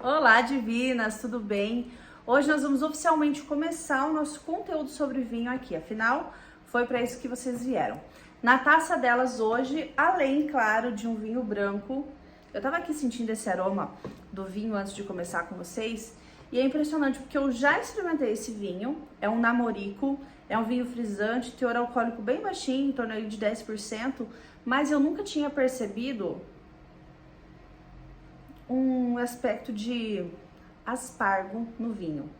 Olá, divinas, tudo bem? Hoje nós vamos oficialmente começar o nosso conteúdo sobre vinho aqui, afinal, foi para isso que vocês vieram. Na taça delas hoje, além, claro, de um vinho branco, eu tava aqui sentindo esse aroma do vinho antes de começar com vocês, e é impressionante porque eu já experimentei esse vinho, é um namorico, é um vinho frisante, teor alcoólico bem baixinho, em torno de 10%, mas eu nunca tinha percebido um aspecto de aspargo no vinho.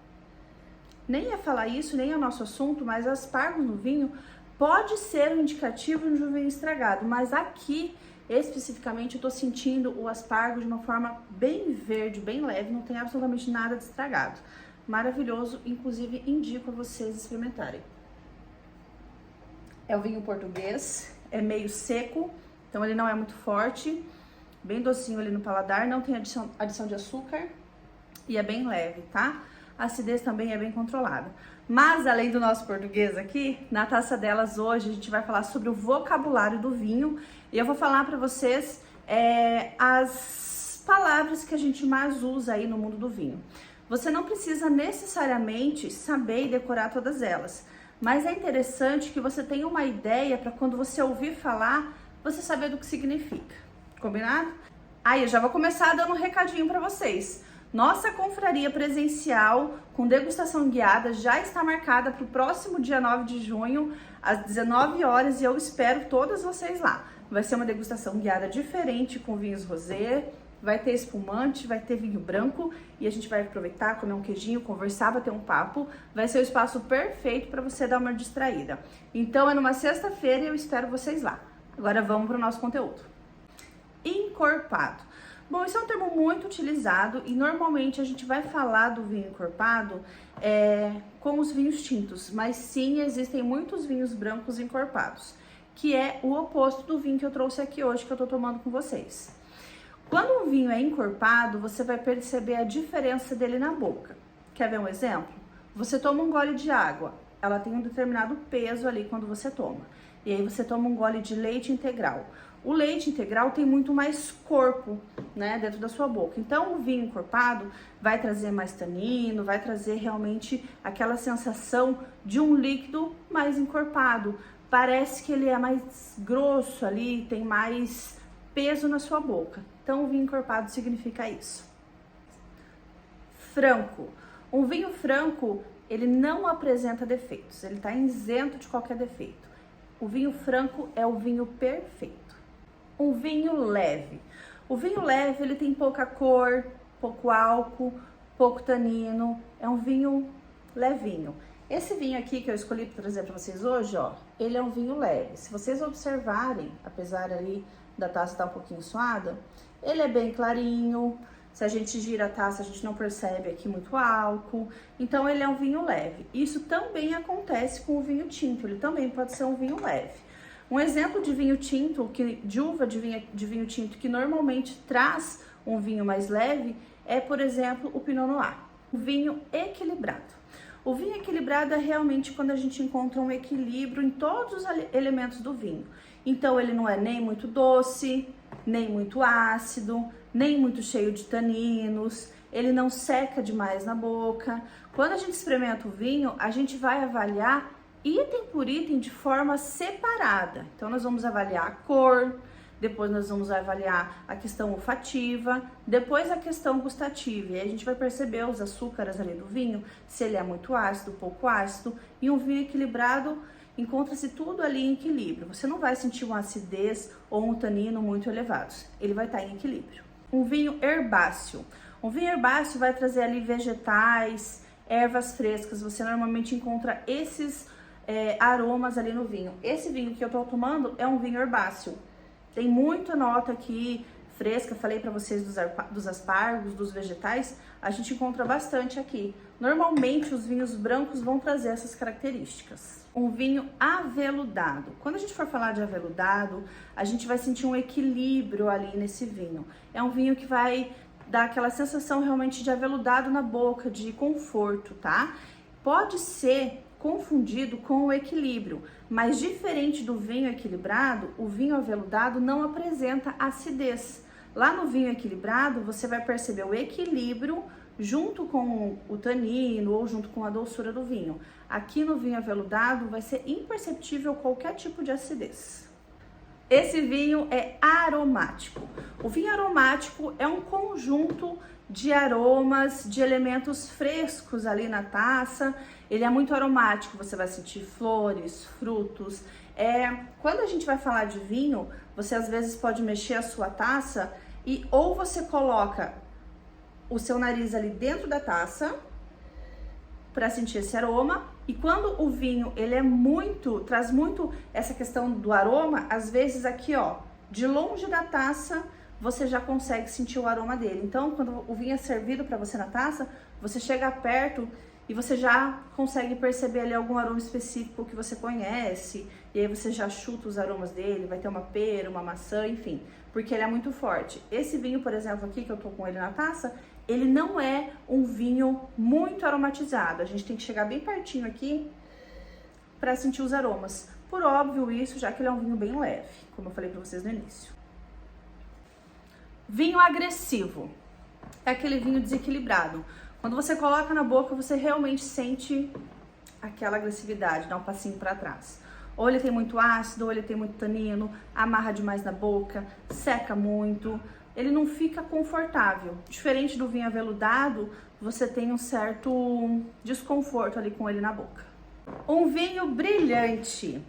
Nem ia falar isso, nem é o nosso assunto, mas aspargo no vinho pode ser um indicativo de um vinho estragado, mas aqui especificamente eu tô sentindo o aspargo de uma forma bem verde, bem leve, não tem absolutamente nada de estragado. Maravilhoso, inclusive indico a vocês experimentarem. É o vinho português, é meio seco, então ele não é muito forte, bem docinho ali no paladar, não tem adição de açúcar e é bem leve, tá? A acidez também é bem controlada. Mas além do nosso português aqui, na taça delas hoje a gente vai falar sobre o vocabulário do vinho e eu vou falar para vocês as palavras que a gente mais usa aí no mundo do vinho. Você não precisa necessariamente saber e decorar todas elas, mas é interessante que você tenha uma ideia para quando você ouvir falar, você saber do que significa. Combinado? Aí eu já vou começar dando um recadinho para vocês. Nossa confraria presencial com degustação guiada já está marcada para o próximo dia 9 de junho, às 19 horas, e eu espero todas vocês lá. Vai ser uma degustação guiada diferente com vinhos rosé, vai ter espumante, vai ter vinho branco e a gente vai aproveitar, comer um queijinho, conversar, bater um papo. Vai ser o espaço perfeito para você dar uma distraída. Então é numa sexta-feira e eu espero vocês lá. Agora vamos para o nosso conteúdo. Encorpado. Bom, esse é um termo muito utilizado e normalmente a gente vai falar do vinho encorpado com os vinhos tintos, mas sim, existem muitos vinhos brancos encorpados, que é o oposto do vinho que eu trouxe aqui hoje, que eu tô tomando com vocês. Quando um vinho é encorpado, você vai perceber a diferença dele na boca. Quer ver um exemplo? Você toma um gole de água, ela tem um determinado peso ali quando você toma. E aí você toma um gole de leite integral. O leite integral tem muito mais corpo, né, dentro da sua boca. Então, o vinho encorpado vai trazer mais tanino, vai trazer realmente aquela sensação de um líquido mais encorpado. Parece que ele é mais grosso ali, tem mais peso na sua boca. Então, o vinho encorpado significa isso. Franco. Um vinho franco, ele não apresenta defeitos, ele está isento de qualquer defeito. O vinho franco é o vinho perfeito. Um vinho leve. O vinho leve, ele tem pouca cor, pouco álcool, pouco tanino. É um vinho levinho. Esse vinho aqui que eu escolhi para trazer para vocês hoje, ó, ele é um vinho leve. Se vocês observarem, apesar ali da taça estar um pouquinho suada, ele é bem clarinho. Se a gente gira a taça, a gente não percebe aqui muito álcool. Então, ele é um vinho leve. Isso também acontece com o vinho tinto. Ele também pode ser um vinho leve. Um exemplo de vinho tinto, de uva de vinho tinto, que normalmente traz um vinho mais leve, é, por exemplo, o Pinot Noir. O vinho equilibrado. O vinho equilibrado é realmente quando a gente encontra um equilíbrio em todos os elementos do vinho. Então, ele não é nem muito doce, nem muito ácido, nem muito cheio de taninos, ele não seca demais na boca. Quando a gente experimenta o vinho, a gente vai avaliar item por item de forma separada. Então, nós vamos avaliar a cor, depois nós vamos avaliar a questão olfativa, depois a questão gustativa. E aí a gente vai perceber os açúcares ali do vinho, se ele é muito ácido, pouco ácido. E um vinho equilibrado, encontra-se tudo ali em equilíbrio. Você não vai sentir uma acidez ou um tanino muito elevados. Ele vai estar em equilíbrio. Um vinho herbáceo. Um vinho herbáceo vai trazer ali vegetais, ervas frescas. Você normalmente encontra esses aromas ali no vinho. Esse vinho que eu tô tomando é um vinho herbáceo. Tem muita nota aqui fresca, falei para vocês dos aspargos, dos vegetais, a gente encontra bastante aqui. Normalmente os vinhos brancos vão trazer essas características. Um vinho aveludado. Quando a gente for falar de aveludado, a gente vai sentir um equilíbrio ali nesse vinho. É um vinho que vai dar aquela sensação realmente de aveludado na boca, de conforto, tá? Pode ser confundido com o equilíbrio, mas diferente do vinho equilibrado, o vinho aveludado não apresenta acidez. Lá no vinho equilibrado, você vai perceber o equilíbrio junto com o tanino ou junto com a doçura do vinho. Aqui no vinho aveludado vai ser imperceptível qualquer tipo de acidez. Esse vinho é aromático. O vinho aromático é um conjunto de aromas, de elementos frescos ali na taça. Ele é muito aromático, você vai sentir flores, frutos. Quando a gente vai falar de vinho, você às vezes pode mexer a sua taça e ou você coloca o seu nariz ali dentro da taça para sentir esse aroma. E quando o vinho ele traz muito essa questão do aroma, às vezes aqui ó, de longe da taça você já consegue sentir o aroma dele. Então, quando o vinho é servido para você na taça, você chega perto e você já consegue perceber ali algum aroma específico que você conhece, e aí você já chuta os aromas dele, vai ter uma pera, uma maçã, enfim, porque ele é muito forte. Esse vinho, por exemplo, aqui que eu tô com ele na taça, ele não é um vinho muito aromatizado. A gente tem que chegar bem pertinho aqui para sentir os aromas. Por óbvio isso, já que ele é um vinho bem leve, como eu falei para vocês no início. Vinho agressivo é aquele vinho desequilibrado. Quando você coloca na boca, você realmente sente aquela agressividade, dá um passinho para trás. Ou ele tem muito ácido, ou ele tem muito tanino, amarra demais na boca, seca muito, ele não fica confortável. Diferente do vinho aveludado, você tem um certo desconforto ali com ele na boca. Um vinho brilhante.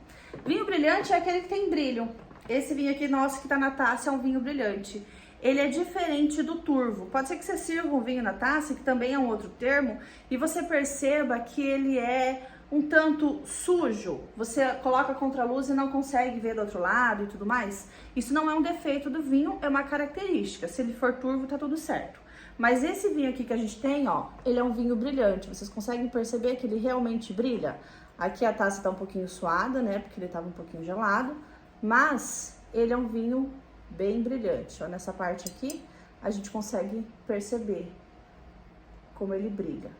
Vinho brilhante é aquele que tem brilho. Esse vinho aqui nosso que tá na taça é um vinho brilhante. Ele é diferente do turvo. Pode ser que você sirva um vinho na taça, que também é um outro termo, e você perceba que ele é um tanto sujo. Você coloca contra a luz e não consegue ver do outro lado e tudo mais. Isso não é um defeito do vinho, é uma característica. Se ele for turvo, tá tudo certo. Mas esse vinho aqui que a gente tem, ó, ele é um vinho brilhante. Vocês conseguem perceber que ele realmente brilha? Aqui a taça tá um pouquinho suada, né, porque ele tava um pouquinho gelado, mas ele é um vinho bem brilhante. Ó, nessa parte aqui, a gente consegue perceber como ele brilha.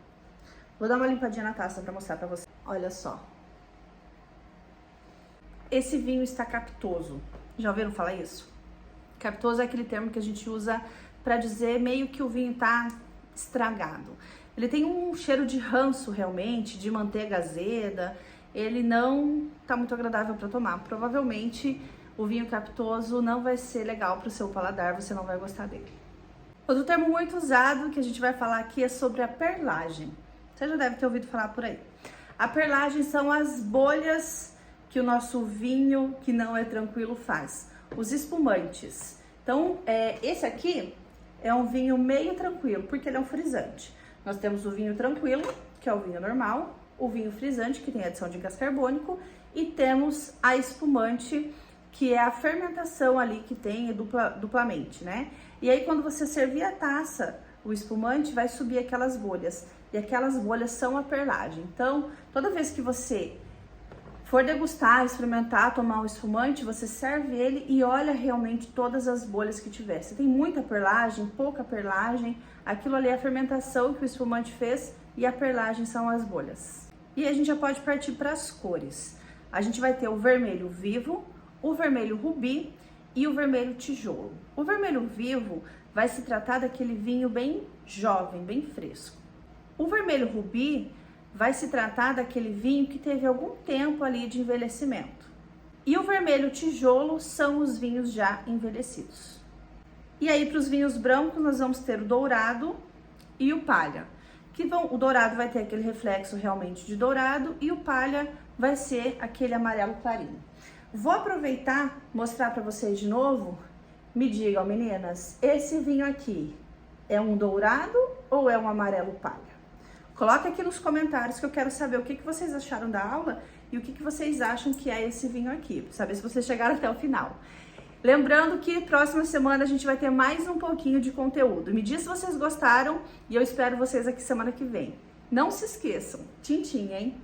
Vou dar uma limpadinha na taça para mostrar para vocês. Olha só. Esse vinho está captoso. Já ouviram falar isso? Captoso é aquele termo que a gente usa para dizer meio que o vinho tá estragado. Ele tem um cheiro de ranço realmente, de manteiga azeda. Ele não tá muito agradável para tomar. Provavelmente o vinho captoso não vai ser legal para o seu paladar, você não vai gostar dele. Outro termo muito usado que a gente vai falar aqui é sobre a perlagem. Você já deve ter ouvido falar por aí. A perlagem são as bolhas que o nosso vinho, que não é tranquilo, faz. Os espumantes. Então, esse aqui é um vinho meio tranquilo, porque ele é um frisante. Nós temos o vinho tranquilo, que é o vinho normal, o vinho frisante, que tem adição de gás carbônico, e temos a espumante, que é a fermentação ali que tem duplamente, né? E aí, quando você servir a taça, o espumante vai subir aquelas bolhas. E aquelas bolhas são a perlagem. Então, toda vez que você for degustar, experimentar, tomar um espumante, você serve ele e olha realmente todas as bolhas que tiver. Se tem muita perlagem, pouca perlagem, aquilo ali é a fermentação que o espumante fez e a perlagem são as bolhas. E a gente já pode partir para as cores. A gente vai ter o vermelho vivo, o vermelho rubi e o vermelho tijolo. O vermelho vivo vai se tratar daquele vinho bem jovem, bem fresco. O vermelho rubi vai se tratar daquele vinho que teve algum tempo ali de envelhecimento. E o vermelho tijolo são os vinhos já envelhecidos. E aí, para os vinhos brancos, nós vamos ter o dourado e o palha. O dourado vai ter aquele reflexo realmente de dourado e o palha vai ser aquele amarelo clarinho. Vou aproveitar, mostrar para vocês de novo. Me digam, meninas, esse vinho aqui é um dourado ou é um amarelo palha? Coloca aqui nos comentários que eu quero saber o que vocês acharam da aula e o que vocês acham que é esse vinho aqui, pra saber se vocês chegaram até o final. Lembrando que próxima semana a gente vai ter mais um pouquinho de conteúdo. Me diz se vocês gostaram e eu espero vocês aqui semana que vem. Não se esqueçam, tchim, tchim, hein?